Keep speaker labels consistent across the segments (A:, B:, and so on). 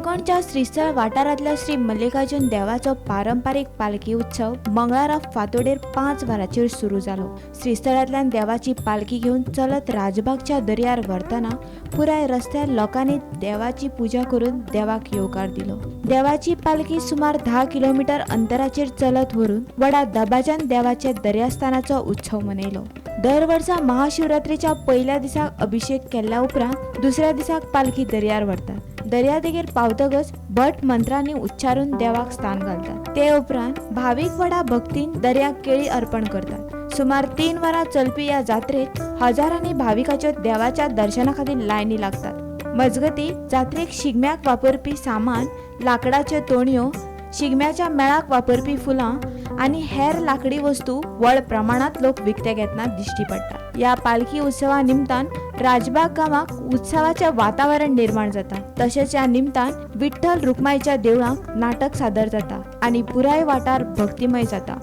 A: काणकोणच्या श्रीस्थळ वाठारांतल्या श्री मल्लिकार्जुन देवाचो पारंपारीक पालखी उत्सव मंगळारा फांतोडेर 5 वरांचेर सुरू जालो। श्रीस्थळांतल्यान देवाची पालखी घेवन चलत राजबागच्या दर्यार व्हरतना पुराय रस्त्यार लोकांनी देवाची पूजा करून देवाक येवकार दिलो। देवाची पालखी सुमार 10 किलोमीटर अंतराचेर चलत व्हरून व्हडा दबाज्यान देवाचे दर्यास्थानाचो उत्सव मनयलो। दर वर्सा महाशिवरात्रीच्या पयल्या दिसाक अभिषेक केल्ल्या उपरांत दुसऱ्या दिसाक पालखी दर्यार व्हरतात। दर्यादेगेर पावतकच भट मंत्रांनी उच्चारून देवाक स्थान घालतात। ते उपरांत भाविक व्हडा भक्तीन दर्याक केळी अर्पण करतात। सुमार 3 वरां चलपी ह्या जात्रेत हजारांनी भाविकांच्यो देवाच्या दर्शना खातीर लायनी लागतात। मजगती जात्रेक शिगम्याक वापरपी सामान, लाकडाच्यो तोणयो, शिगम्याच्या मेळाक वापरपी फुलां आनी हेर लाकडी वस्तू व्हड प्रमाणात लोक विकते घेतना दिश्टी पडटात। ह्या पालखी उत्सवा निमतान राजबाग गांवाक उत्सवाचे वातावरण निर्माण जाता। तशेंच ह्या निमतान विठ्ठल रुक्माईच्या देवळांत नाटक सादर जाता आनी पुराय वाठार भक्तिमय जाता।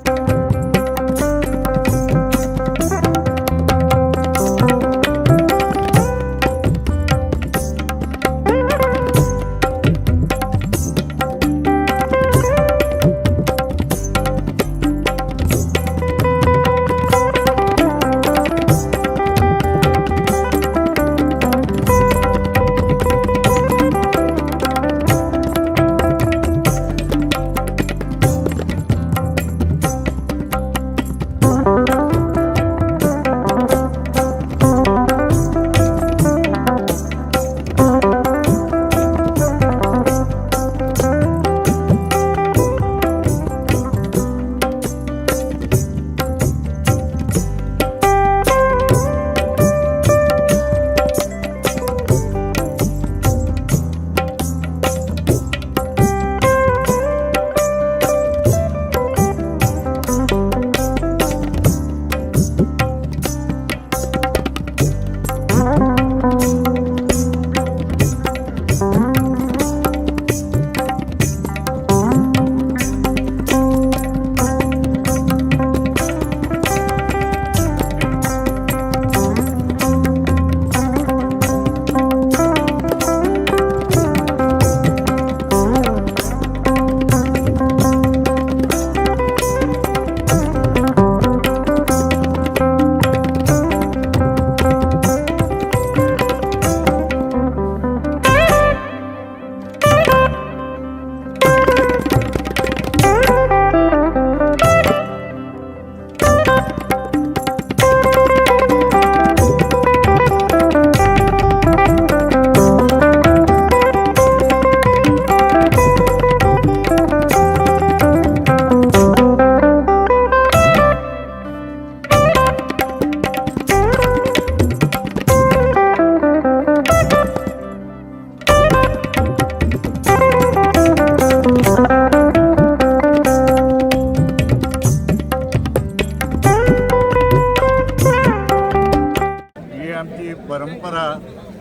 B: आमची परंपरा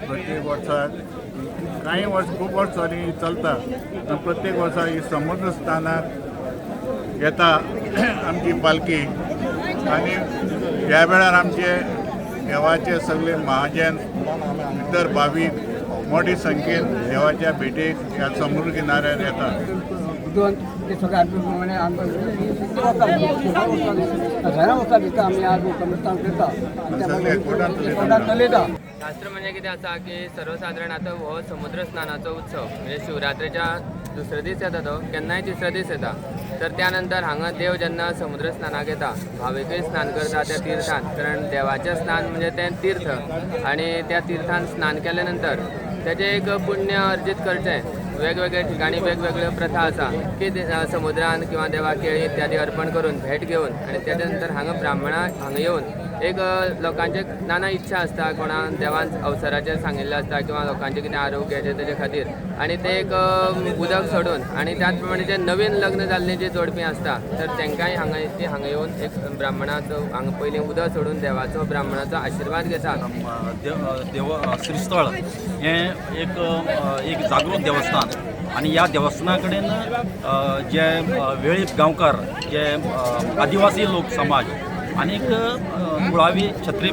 B: प्रत्येक वर्साक काही वर्ष खूप वर्ष जाली चलता। प्रत्येक वर्सा ही समुद्र स्थानाक येता आमची पालखी आनी ह्या वेळार आमचे देवाचे सगळे महाजन इतर भावीक मोठी संख्येन देवाच्या भेटेक ह्या समुद्र किनाऱ्यार येतात।
C: शास्त्र म्हणजे कितें आसा की सर्वसाधारण आतां हो समुद्र स्नानाचो उत्सव म्हणजे शिवरात्रेच्या दुसरे दीस येता तो केन्नाय तिसरे दीस येता। तर त्यानंतर हांगा देव जेन्ना समुद्र स्नानाक येता भाविकय स्नान करता त्या तीर्थान, कारण देवाचें स्नान म्हणजे तें तीर्थ आनी त्या तीर्थान स्नान केल्या नंतर तेजें एक पुण्य अर्जीत करचें। वेगवेगळ्या ठिकाणी वेगवेगळ्यो प्रथा आसा की समुद्रान किंवा देवाक केळी इत्यादी अर्पण करून भेट घेवन आनी त्याच्या नंतर हांगा ब्राह्मणां हांगा येवन एक लोकांचे नाना इच्छा आसता, कोणा देवान अवसराचेर सांगिल्लें आसता किंवा लोकांचे कितें आरोग्याचे तेजे खातीर आनी ते एक उदक सोडून आनी त्याच प्रमाणे जे नवीन लग्न जाल्ले जे जोडपी आसता तर तांकांय हांगा येवन एक ब्राह्मणाचो हांगा पयलीं उदक सोडून देवाचो ब्राह्मणाचो आशिर्वाद घेतात।
D: श्रीस्थळ हें एक जागृत देवस्थान आणि या देवस्थाना कडेन जे वेळीप गांवकार जे आदिवासी लोक समाज आनीक कुळावी छत्री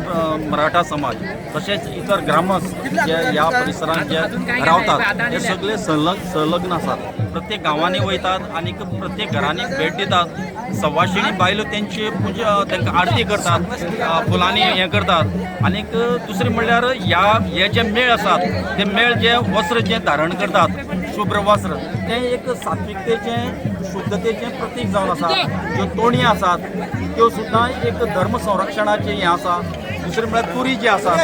D: मराठा समाज तसेच इतर ग्रामस्थ जे या परिसरात जे रावतात हे सगळे संलग्न असतात. प्रत्येक गांवांनी वयतात आणि प्रत्येक घरांनी भेट दितात. सवाशिणी बायलो त्यांची पूजा तांकां आरती करतात, फुलांनी हें करतात. आणि दुसरें म्हणल्यार हे जे मेळ आसात ते मेळ जे वस्त्र जे धारण करतात शुभ्र वस्त्र तें एक सात्विकतेचें शुद्धतेचें प्रतीक जावन आसा. ज्यो तोणयो आसात त्यो सुद्दां एक धर्म संरक्षणाचें हें आसा. दुसरें म्हळ्यार तुरी जे आसात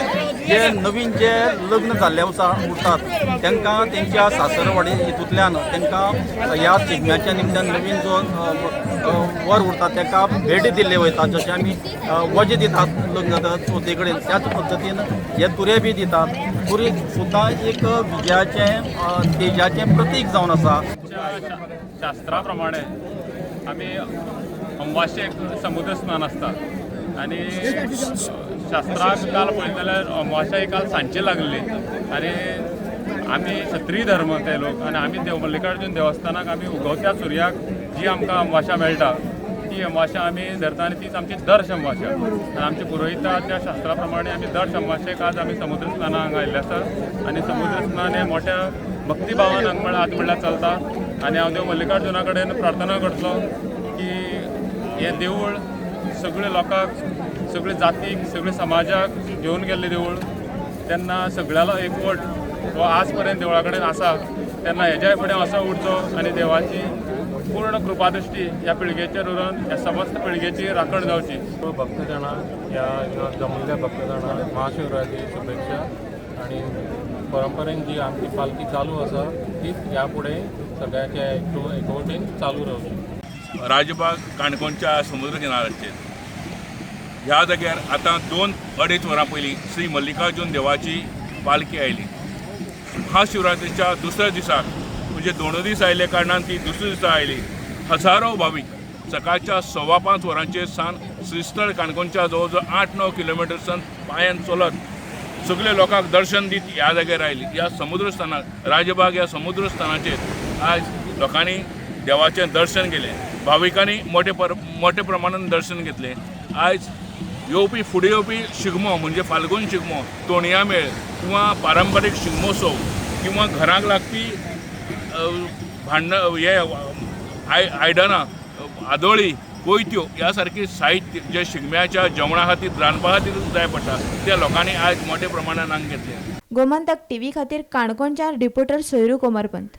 D: जे नवीन जे लग्न जाल्ले उरतात तांकां तेंच्या सासरवाडी हितूंतल्यान तांकां ह्या शिगम्याच्या निमतान नवीन जो वर उरता ताका भेट दिल्ले वयता. जशें आमी वजें दितात लग्न चवथी कडेन त्याच पद्दतीन हे तुरे बी दितात. तुरी सुद्दां एक विजयाचें तेजाचें प्रतीक जावन आसा.
E: शास्त्रा प्रमाणे आमी अमावाशेक समुद्र स्नान आसता आनी शास्त्राक काल पळयत जाल्यार अमावाशा ही काल सांजची लागली आनी आमी क्षत्रीय धर्म ते लोक आनी आमी देव मल्लिकार्जून देवस्थानाक आमी उगवत्या सुर्याक जी आमकां अमावाशा मेळटा ती अमावाशा आमी धरता आनी तीच आमची दर अमावाशा. आनी आमची पुरोहिता त्या शास्त्रा प्रमाणे आमी दर अमावाशेक आज आमी समुद्र स्नाना हांगा आयिल्ले आसा आनी समुद्र स्नान हें मोठ्या भक्तिभावान हांगा आज म्हणल्यार चलता. आनी हांव देव मल्लिकार्जुना कडेन प्रार्थना करतलो की हें देवूळ सगळे लोकांक सगळे जातीक सगळे समाजाक घेवन गेल्लें देवूळ तेन्ना सगळ्यालो एकवट हो आज पर्यंत देवळा कडेन आसा तेन्ना हेज्याय फुडें असो उरचो आनी देवाची पूर्ण कृपादृश्टी ह्या पिळगेचेर उरून ह्या समस्त पिळगेची राखण जावची.
F: भक्तजनां ह्या जमलेल्या भक्तजनांक महाशिवरात्री शुभेच्छा. आणि परंपरेन जी आमची पालखी चालू आसा तीच ह्या फुडें सगळ्याच्या एकवटीन चालू रावची.
G: राजबाग काणकोणच्या समुद्र किनाऱ्याचेर ह्या जाग्यार आतां 2-2.5 वरां पयलीं श्री मल्लिकार्जून देवाची पालखी आयली. महाशिवरात्रीच्या दुसऱ्या दिसाक म्हणजे 2 दीस आयिल्ले कारणान ती दुसऱ्या दिसा आयली. हजारो भावीक सकाळच्या 5:15 वरांचेर सावन श्रीस्थळ काणकोणच्या जवळ जवळ 8-9 किलोमिटर्सान पांयान चलत सगळे लोकांक दर्शन दीत ह्या जाग्यार आयली. ह्या समुद्र स्थानाक राजबाग ह्या समुद्र स्थानाचेर आज लोकांनी देवाचें दर्शन केलें. भाविकांनी मोठ्या प्रमाणान दर्शन घेतलें. आयज येवपी फुडें येवपी शिगमो म्हणजे फाल्गून शिगमो, तोणया मेळ किंवा पारंपारीक शिगमोत्सव किंवा घराक लागपी हे आयदनां, आदोळी, कोयत्यो ह्या सारकी साहित्य जे शिगम्याच्या जेवणा खातीर रांदपा खातीर जाय पडटा त्या लोकांनी आयज मोठ्या प्रमाणान हांगा घेतले.
A: गोमंतक टीव्ही खातीर काणकोणच्या रिपोर्टर सोयरू कोमरपंत.